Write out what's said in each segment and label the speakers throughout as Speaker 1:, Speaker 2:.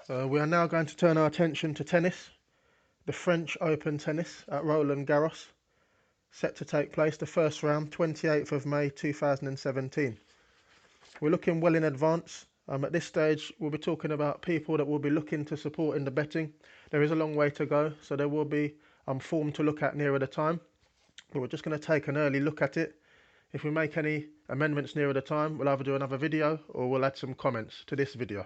Speaker 1: We are now going to turn our attention to tennis. The French Open tennis at Roland Garros, set to take place the first round, 28th of May 2017. We're looking well in advance. At this stage, we'll be talking about people that we'll be looking to support in the betting. There is a long way to go, so there will be form to look at nearer the time. But we're just going to take an early look at it. If we make any amendments nearer the time, we'll either do another video or we'll add some comments to this video.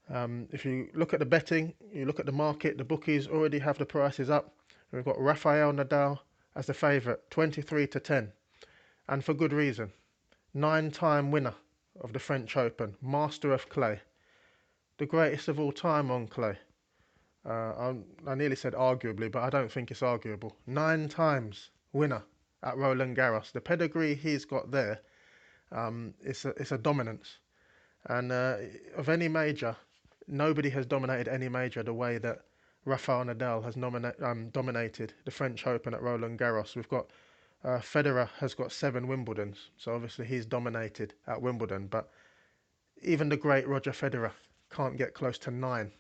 Speaker 1: If you look at the betting, you look at the market, the bookies already have the prices up. We've got Rafael Nadal as the favourite, 23 to 10, and for good reason. 9-time winner of the French Open, master of clay, the greatest of all time on clay. I nearly said arguably, but I don't think it's arguable. 9 times winner at Roland Garros. The pedigree he's got there, it's a dominance. And of any major, nobody has dominated any major the way that Rafael Nadal has dominated the French Open at Roland Garros. We've got Federer has got 7 Wimbledons, so obviously he's dominated at Wimbledon. But even the great Roger Federer can't get close to 9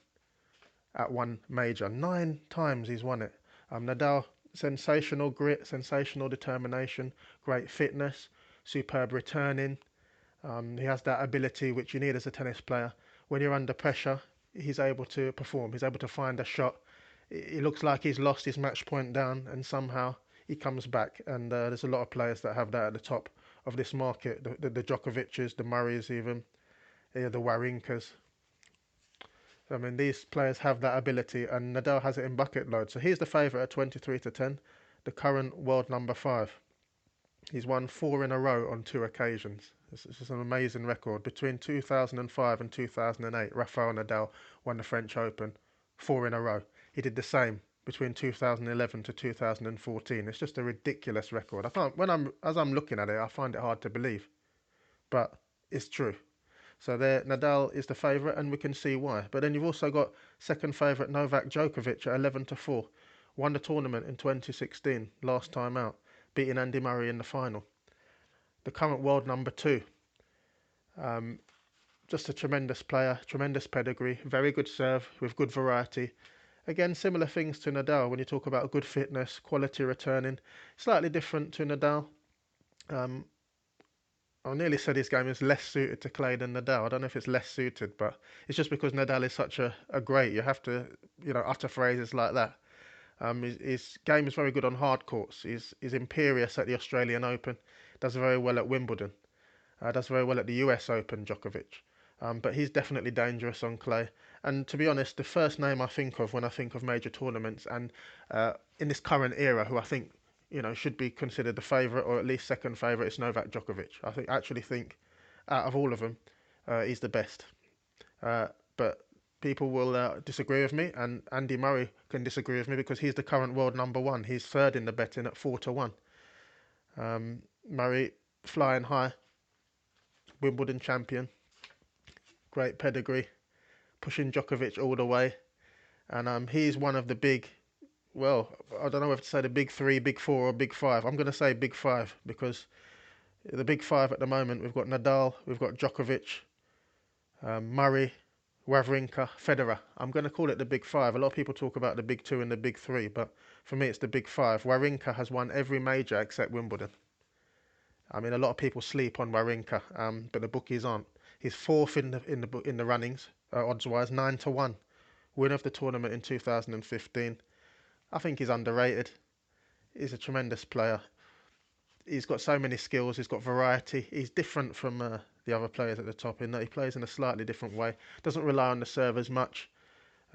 Speaker 1: at one major. 9 times he's won it. Nadal, sensational grit, sensational determination, great fitness, superb returning. He has that ability which you need as a tennis player. When you're under pressure, he's able to perform. He's able to find a shot. It looks like he's lost his match point down, and somehow he comes back. And there's a lot of players that have that at the top of this market. The Djokovic's, the Murrays even, the Wawrinkas. I mean, these players have that ability, and Nadal has it in bucket load. So he's the favourite at 23 to 10, the current world number 5. He's won 4 in a row on 2 occasions. This is an amazing record. Between 2005 and 2008, Rafael Nadal won the French Open 4 in a row. He did the same between 2011 to 2014. It's just a ridiculous record. As I'm looking at it, I find it hard to believe, but it's true. So there, Nadal is the favourite, and we can see why. But then you've also got second favourite Novak Djokovic at 11 to 4. Won the tournament in 2016, last time out, beating Andy Murray in the final. The current world number 2. Just a tremendous player, tremendous pedigree, very good serve with good variety. Again, similar things to Nadal when you talk about good fitness, quality returning. Slightly different to Nadal. I nearly said his game is less suited to clay than Nadal. I don't know if it's less suited, but it's just because Nadal is such a great. You have to, utter phrases like that. His game is very good on hard courts. He's imperious at the Australian Open. Does very well at Wimbledon. Does very well at the US Open, Djokovic. But he's definitely dangerous on clay. And to be honest, the first name I think of when I think of major tournaments, and in this current era, who I think should be considered the favourite or at least second favourite, is Novak Djokovic. I actually think out of all of them, he's the best. But people will disagree with me, and Andy Murray can disagree with me because he's the current world number 1. He's third in the betting at 4 to 1. Murray flying high, Wimbledon champion, great pedigree, pushing Djokovic all the way, and he's one of the big. Well, I don't know whether to say the big 3, big 4, or big 5. I'm going to say big 5 because the big 5 at the moment, we've got Nadal, we've got Djokovic, Murray, Wawrinka, Federer. I'm going to call it the big 5. A lot of people talk about the big 2 and the big 3, but for me it's the big 5. Wawrinka has won every major except Wimbledon. I mean, a lot of people sleep on Wawrinka, but the bookies aren't. He's 4th in the runnings, odds-wise, 9 to 1. Winner of the tournament in 2015. I think he's underrated. He's a tremendous player. He's got so many skills. He's got variety. He's different from the other players at the top in that he plays in a slightly different way. Doesn't rely on the serve as much.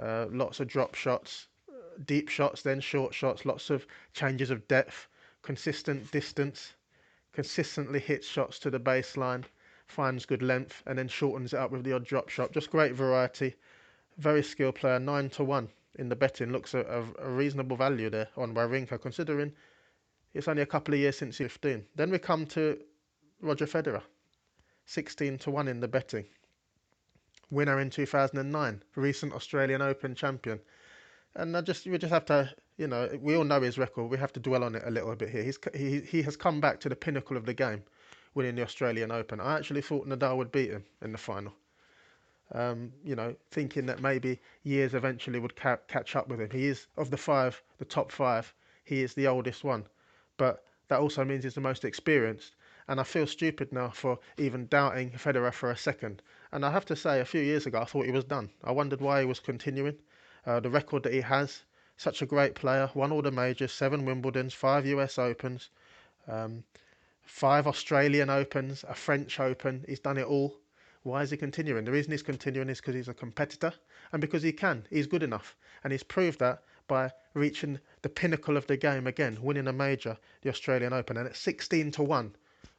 Speaker 1: Lots of drop shots, deep shots, then short shots. Lots of changes of depth, consistent distance. Consistently hits shots to the baseline, finds good length, and then shortens it up with the odd drop shot. Just great variety. Very skilled player. 9 to 1. In the betting looks a reasonable value there on Wawrinka, considering it's only a couple of years since 15. Then we come to Roger Federer, 16 to 1 in the betting. Winner in 2009, recent Australian Open champion. And we just have to, we all know his record. We have to dwell on it a little bit here. He has come back to the pinnacle of the game, winning the Australian Open. I actually thought Nadal would beat him in the final. Thinking that maybe years eventually would catch up with him. He is, of the five, the top five, he is the oldest one. But that also means he's the most experienced. And I feel stupid now for even doubting Federer for a second. And I have to say, a few years ago, I thought he was done. I wondered why he was continuing. The record that he has, such a great player, won all the majors, 7 Wimbledons, 5 US Opens, um, 5 Australian Opens, a French Open. He's done it all. Why is he continuing? The reason he's continuing is because he's a competitor and because he can. He's good enough. And he's proved that by reaching the pinnacle of the game again, winning a major, the Australian Open. And at 16 to 1,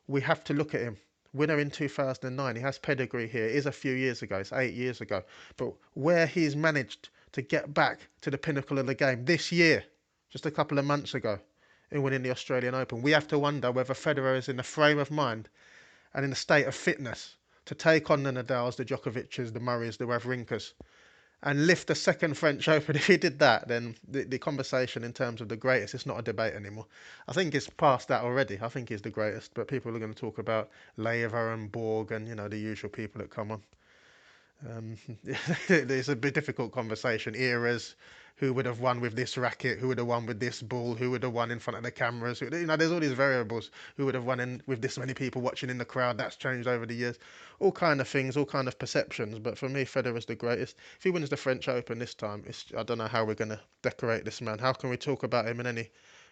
Speaker 1: we have to look at him. Winner in 2009. He has pedigree here. It is a few years ago. It's 8 years ago. But where he's managed to get back to the pinnacle of the game this year, just a couple of months ago, in winning the Australian Open, we have to wonder whether Federer is in the frame of mind and in the state of fitness to take on the Nadals, the Djokovic's, the Murrays, the Wawrinkas, and lift the second French Open. If he did that, then the conversation in terms of the greatest, it's not a debate anymore. I think it's past that already. I think he's the greatest, but people are going to talk about Lever and Borg and, the usual people that come on. It's a bit difficult conversation. Eras, who would have won with this racket, who would have won with this ball, who would have won in front of the cameras. There's all these variables. Who would have won with this many people watching in the crowd? That's changed over the years. All kind of things, all kind of perceptions. But for me, Federer's the greatest. If he wins the French Open this time, I don't know how we're going to decorate this man. How can we talk about him in any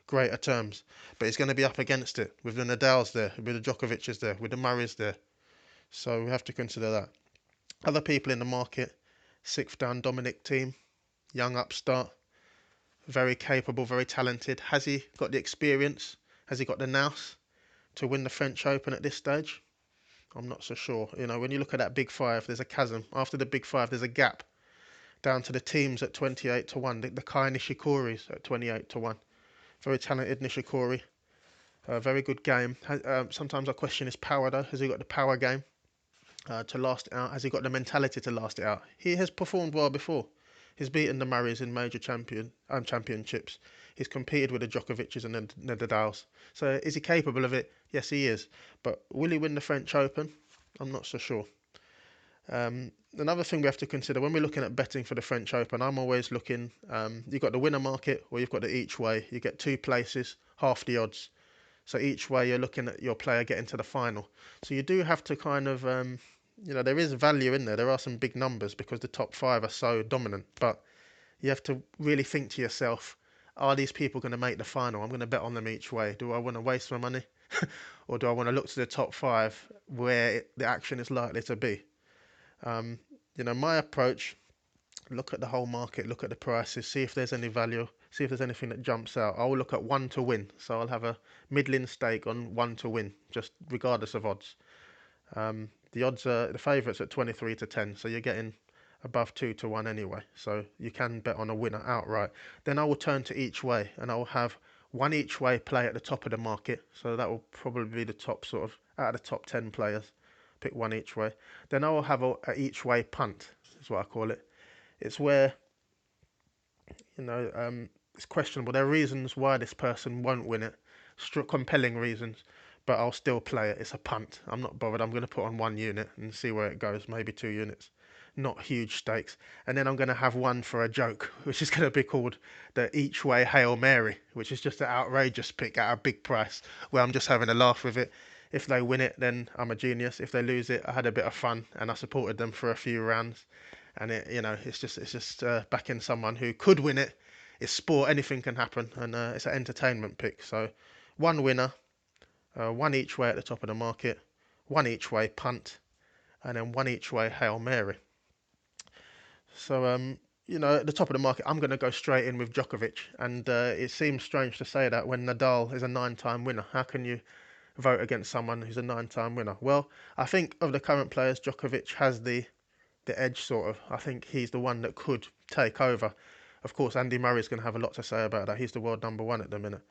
Speaker 1: greater terms? But he's going to be up against it with the Nadals there, with the Djokovic's there, with the Murrays there. So we have to consider that. Other people in the market, 6th down Dominic Thiem, young upstart, very capable, very talented. Has he got the experience? Has he got the nous to win the French Open at this stage? I'm not so sure. When you look at that big five, there's a chasm. After the big five, there's a gap down to the teams at 28 to 1. The Kai Nishikoris at 28 to 1. Very talented Nishikori. Very good game. Sometimes I question his power though. Has he got the power game to last it out? Has he got the mentality to last it out? He has performed well before. He's beaten the Murrays in major championships. He's competed with the Djokovic's and the Nadals. So is he capable of it? Yes, he is. But will he win the French Open? I'm not so sure. Another thing we have to consider when we're looking at betting for the French Open, I'm always looking, you've got the winner market or you've got the each way. You get 2 places, half the odds. So each way you're looking at your player getting to the final. So you do have to kind of, there is value in there. There are some big numbers because the top 5 are so dominant. But you have to really think to yourself, are these people going to make the final? I'm going to bet on them each way. Do I want to waste my money? Or do I want to look to the top 5 where the action is likely to be? My approach, look at the whole market, look at the prices, see if there's any value, see if there's anything that jumps out. I'll look at 1 to win. So I'll have a middling stake on 1 to win, just regardless of odds. The odds are, the favourites at 23 to 10, so you're getting above 2 to 1 anyway. So you can bet on a winner outright. Then I will turn to each way, and I will have 1 each way play at the top of the market. So that will probably be the top out of the top 10 players. Pick 1 each way. Then I will have a each way punt, is what I call it. It's where, it's questionable. There are reasons why this person won't win it, compelling reasons, but I'll still play it. It's a punt. I'm not bothered. I'm going to put on 1 unit and see where it goes, maybe 2 units. Not huge stakes. And then I'm going to have 1 for a joke, which is going to be called the each way Hail Mary, which is just an outrageous pick at a big price, where I'm just having a laugh with it. If they win it, then I'm a genius. If they lose it, I had a bit of fun and I supported them for a few rounds. And it's just backing someone who could win it. It's sport, anything can happen, and it's an entertainment pick. So 1 winner, 1 each way at the top of the market, 1 each way punt, and then 1 each way Hail Mary. So at the top of the market, I'm going to go straight in with Djokovic, and it seems strange to say that when Nadal is a 9-time winner. How can you vote against someone who's a 9-time winner? Well, I think of the current players, Djokovic has the edge, sort of. I think he's the one that could take over. Of course, Andy Murray's going to have a lot to say about that. He's the world number 1 at the minute.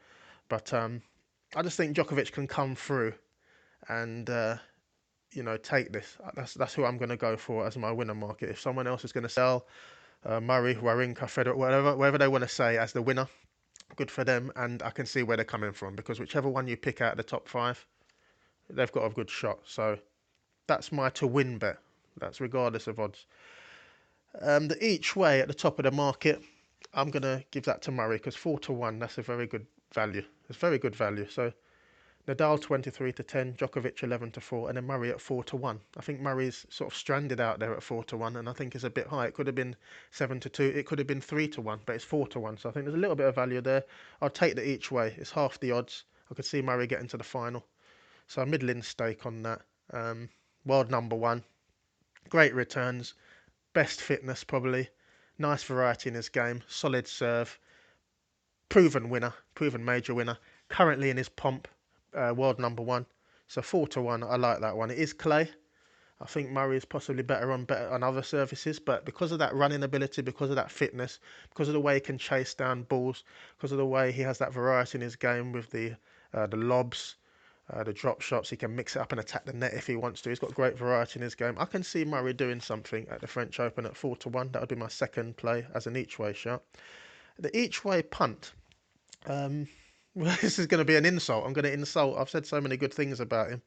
Speaker 1: But I just think Djokovic can come through and take this. That's who I'm going to go for as my winner market. If someone else is going to sell Murray, Wawrinka, Federer, whatever they want to say as the winner, good for them. And I can see where they're coming from, because whichever one you pick out of the top 5, they've got a good shot. So that's my to win bet. That's regardless of odds. The each way at the top of the market, I'm going to give that to Murray because 4-1, that's a very good value. It's very good value. So Nadal 23-10, Djokovic 11-4, and then Murray at 4-1. I think Murray's sort of stranded out there at 4-1, and I think it's a bit high. It could have been 7-2, it could have been 3-1, but it's 4-1. So I think there's a little bit of value there. I'll take the each way. It's half the odds. I could see Murray getting to the final. So a middling stake on that. World number one. Great returns. Best fitness probably. Nice variety in his game. Solid serve. Proven winner. Proven major winner. Currently in his pomp. World number one. So 4-1. I like that one. It is clay. I think Murray is possibly better on other surfaces, but because of that running ability, because of that fitness, because of the way he can chase down balls, because of the way he has that variety in his game with the lobs, the drop shots, he can mix it up and attack the net if he wants to. He's got great variety in his game. I can see Murray doing something at the French Open at 4-1. That would be my second play as an each-way shot. The each-way punt. This is going to be an insult. I'm going to insult. I've said so many good things about him.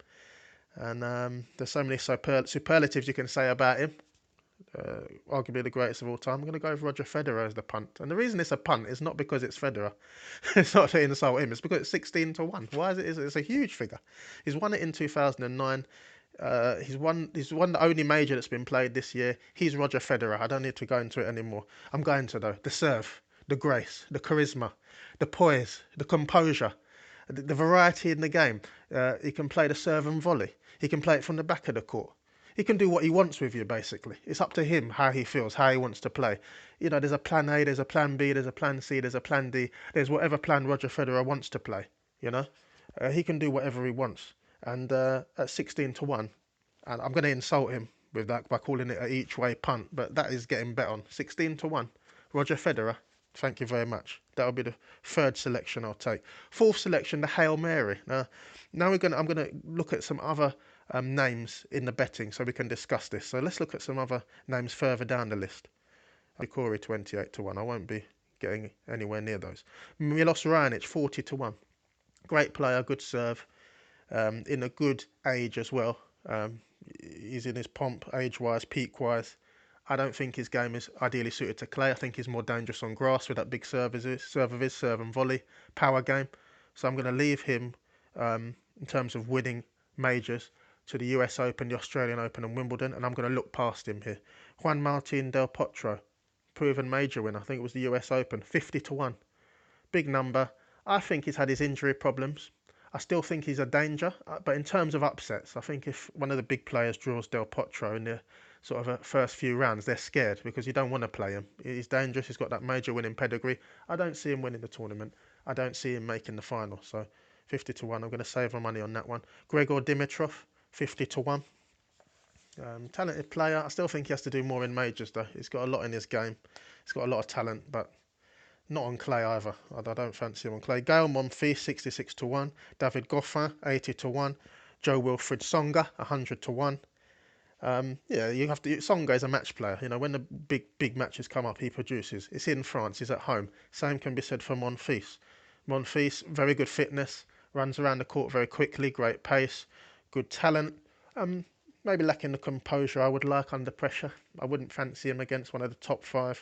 Speaker 1: And there's so many superlatives you can say about him. Arguably the greatest of all time. I'm going to go with Roger Federer as the punt. And the reason it's a punt is not because it's Federer. It's not to insult him. It's because it's 16-1. Why is it? It's a huge figure. He's won it in 2009. He's won the only major that's been played this year. He's Roger Federer. I don't need to go into it anymore. I'm going to, though. The serve, the grace, the charisma, the poise, the composure, the variety in the game. He can play the serve and volley. He can play it from the back of the court. He can do what he wants with you, basically. It's up to him how he feels, how he wants to play. You know, there's a plan A, there's a plan B, there's a plan C, there's a plan D. There's whatever plan Roger Federer wants to play, you know. He can do whatever he wants. And at 16-1, and I'm going to insult him with that by calling it an each-way punt, but that is getting bet on. 16-1, Roger Federer. Thank you very much. That'll be the third selection I'll take. Fourth selection, the Hail Mary. Now I'm going to look at some other names in the betting so we can discuss this. So let's look at some other names further down the list. Corey 28-1. I won't be getting anywhere near those. Milos Raonic 40-1. Great player, good serve. In a good age as well. He's in his pomp, age-wise, peak-wise. I don't think his game is ideally suited to clay. I think he's more dangerous on grass with that big serve of his, serve and volley, power game. So I'm going to leave him in terms of winning majors to the US Open, the Australian Open and Wimbledon, and I'm going to look past him here. Juan Martín del Potro, proven major winner. I think it was the US Open, 50-1. Big number. I think he's had his injury problems. I still think he's a danger, but in terms of upsets, I think if one of the big players draws Del Potro in the sort of first few rounds, they're scared because you don't want to play him. He's dangerous. He's got that major winning pedigree. I don't see him winning the tournament. I don't see him making the final. So 50-1. I'm going to save my money on that one. Grigor Dimitrov, 50-1. Talented player. I still think he has to do more in majors though. He's got a lot in his game. He's got a lot of talent, but not on clay either. I don't fancy him on clay. Gael Monfils, 66-1. David Goffin, 80-1. Joe Wilfried Songa, 100-1. Yeah, you have to. Songa is a match player. You know, when the big matches come up, he produces. It's in France. He's at home. Same can be said for Monfils. Monfils, very good fitness, runs around the court very quickly, great pace, good talent. Maybe lacking the composure I would like under pressure. I wouldn't fancy him against one of the top five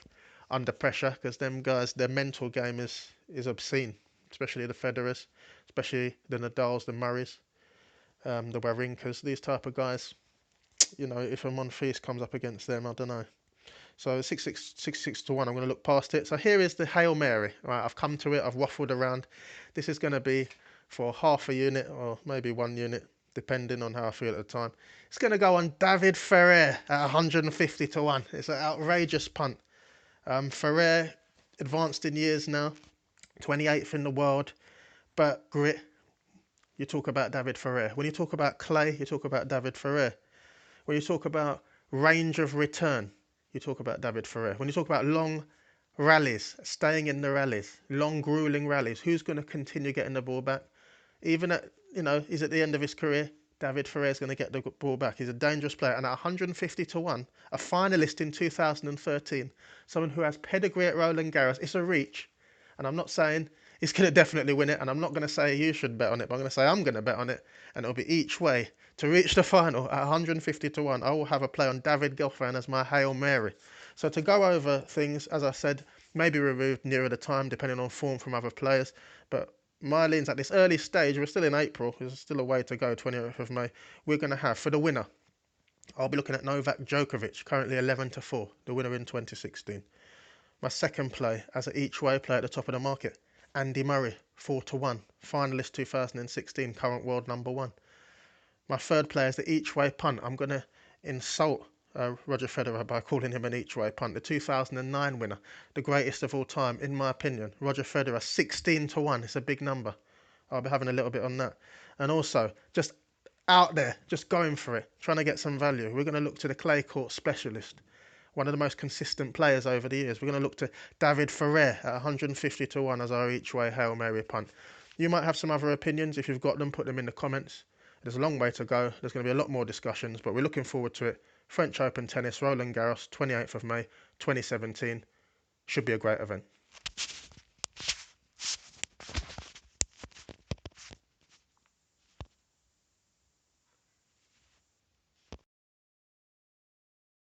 Speaker 1: under pressure because them guys, their mental game is obscene, especially the Federers, especially the Nadals, the Murrays, the Wawrinkas, these type of guys. You know, if a Monfils comes up against them, I don't know. So 6-1, I'm going to look past it. So here is the Hail Mary. Right, I've come to it. I've waffled around. This is going to be for half a unit or maybe 1 unit, depending on how I feel at the time. It's going to go on David Ferrer at 150-1. It's an outrageous punt. Ferrer, advanced in years now, 28th in the world, but grit. You talk about David Ferrer. When you talk about clay, you talk about David Ferrer. When you talk about range of return, you talk about David Ferrer. When you talk about long rallies, staying in the rallies, long grueling rallies, who's going to continue getting the ball back? Even at, you know, he's at the end of his career, David Ferrer is going to get the ball back. He's a dangerous player. And at 150-1, a finalist in 2013, someone who has pedigree at Roland Garros, it's a reach. And I'm not saying he's going to definitely win it. And I'm not going to say you should bet on it, but I'm going to say I'm going to bet on it. And it'll be each way To reach the final at 150 to 1, I will have a play on David Goffin as my Hail Mary. So to go over things, as I said, maybe removed nearer the time depending on form from other players. But my leans at this early stage, we're still in April, there's still a way to go, 28th of May, we're going to have, for the winner, I'll be looking at Novak Djokovic, currently 11 to 4, the winner in 2016. My second play as an each way play at the top of the market, Andy Murray, 4 to 1, finalist 2016, current world number 1. My third play is the each way punt. I'm going to insult Roger Federer by calling him an each way punt. The 2009 winner, the greatest of all time, in my opinion. Roger Federer, 16 to 1. It's a big number. I'll be having a little bit on that. And also, just out there, just going for it, trying to get some value. We're going to look to the clay court specialist, one of the most consistent players over the years. We're going to look to David Ferrer at 150 to 1 as our each way Hail Mary punt. You might have some other opinions. If you've got them, put them in the comments. There's a long way to go. There's going to be a lot more discussions, but we're looking forward to it. French Open Tennis, Roland Garros, 28th of May, 2017. Should be a great event.